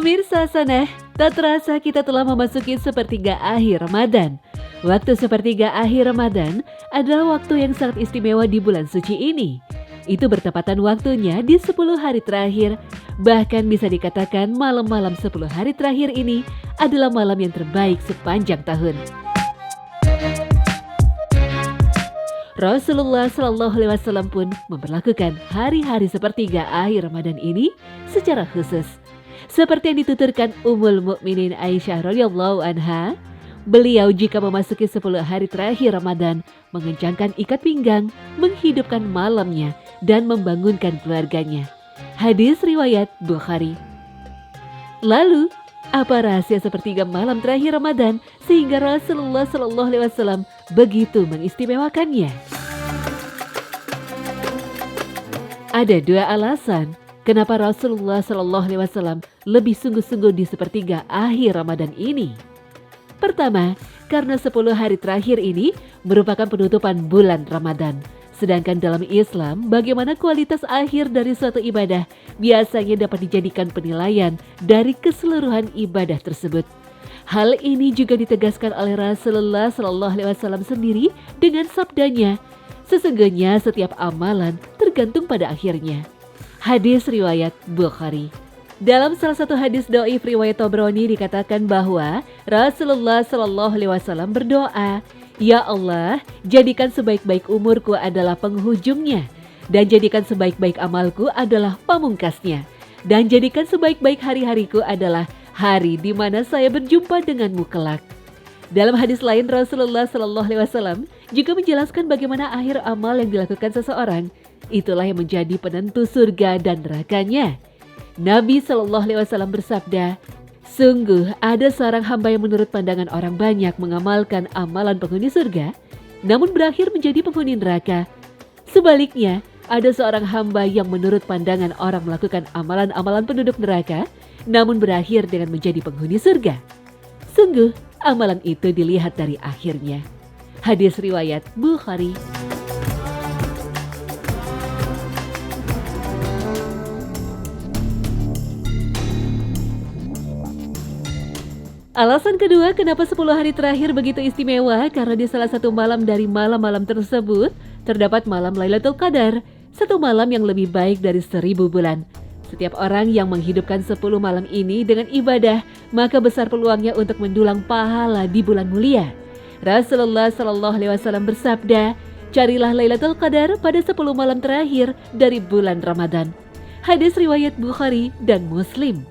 Pemirsa Saneh, tak terasa kita telah memasuki sepertiga akhir Ramadan. Waktu sepertiga akhir Ramadan adalah waktu yang sangat istimewa di bulan suci ini. Itu bertepatan waktunya di 10 hari terakhir. Bahkan bisa dikatakan malam-malam 10 hari terakhir ini adalah malam yang terbaik sepanjang tahun. Rasulullah Shallallahu Alaihi Wasallam pun memperlakukan hari-hari sepertiga akhir Ramadan ini secara khusus. Seperti yang dituturkan Ummul Mukminin Aisyah radhiyallahu anha, beliau jika memasuki 10 hari terakhir Ramadan mengencangkan ikat pinggang, menghidupkan malamnya dan membangunkan keluarganya. Hadis riwayat Bukhari. Lalu, apa rahasia sepertiga malam terakhir Ramadan sehingga Rasulullah Shallallahu Alaihi Wasallam begitu mengistimewakannya? Ada dua alasan kenapa Rasulullah Shallallahu Alaihi Wasallam lebih sungguh-sungguh di sepertiga akhir Ramadan ini. Pertama, karena 10 hari terakhir ini merupakan penutupan bulan Ramadan. Sedangkan dalam Islam, bagaimana kualitas akhir dari suatu ibadah biasanya dapat dijadikan penilaian dari keseluruhan ibadah tersebut. Hal ini juga ditegaskan oleh Rasulullah Shallallahu Alaihi Wasallam sendiri dengan sabdanya, sesungguhnya setiap amalan tergantung pada akhirnya. Hadis riwayat Bukhari. Dalam salah satu hadis dhaif riwayat Tabrani dikatakan bahwa Rasulullah Shallallahu Alaihi Wasallam berdoa, "Ya Allah, jadikan sebaik-baik umurku adalah penghujungnya, dan jadikan sebaik-baik amalku adalah pamungkasnya, dan jadikan sebaik-baik hari-hariku adalah hari di mana saya berjumpa denganmu kelak." Dalam hadis lain, Rasulullah Shallallahu Alaihi Wasallam juga menjelaskan bagaimana akhir amal yang dilakukan seseorang itulah yang menjadi penentu surga dan nerakanya. Nabi Shallallahu Alaihi Wasallam bersabda, "Sungguh ada seorang hamba yang menurut pandangan orang banyak mengamalkan amalan penghuni surga, namun berakhir menjadi penghuni neraka. Sebaliknya, ada seorang hamba yang menurut pandangan orang melakukan amalan-amalan penduduk neraka, namun berakhir dengan menjadi penghuni surga. Sungguh, amalan itu dilihat dari akhirnya." Hadis riwayat Bukhari. Alasan kedua kenapa 10 hari terakhir begitu istimewa karena di salah satu malam dari malam-malam tersebut terdapat malam Lailatul Qadar, satu malam yang lebih baik dari 1000 bulan. Setiap orang yang menghidupkan 10 malam ini dengan ibadah, maka besar peluangnya untuk mendulang pahala di bulan mulia. Rasulullah Shallallahu Alaihi Wasallam bersabda, "Carilah Lailatul Qadar pada 10 malam terakhir dari bulan Ramadan." Hadis riwayat Bukhari dan Muslim.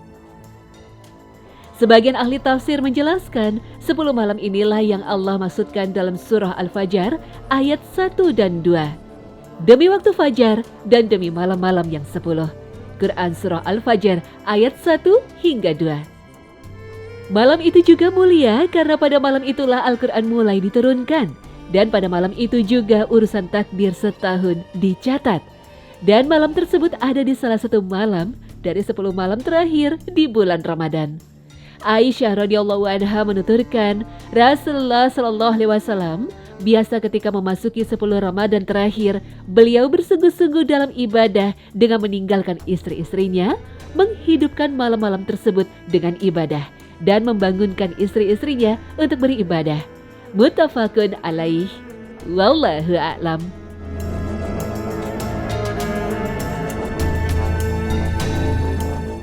Sebagian ahli tafsir menjelaskan 10 malam inilah yang Allah maksudkan dalam surah Al-Fajr ayat 1 dan 2. Demi waktu fajar dan demi malam-malam yang 10. Quran surah Al-Fajr ayat 1 hingga 2. Malam itu juga mulia karena pada malam itulah Al-Quran mulai diturunkan. Dan pada malam itu juga urusan takdir setahun dicatat. Dan malam tersebut ada di salah satu malam dari 10 malam terakhir di bulan Ramadan. Aisyah radhiyallahu anha menuturkan, Rasulullah Shallallahu Alaihi Wasallam biasa ketika memasuki 10 Ramadan terakhir, beliau bersungguh-sungguh dalam ibadah dengan meninggalkan istri-istrinya, menghidupkan malam-malam tersebut dengan ibadah, dan membangunkan istri-istrinya untuk beribadah. Muttafaqun alaih. Wallahu a'lam.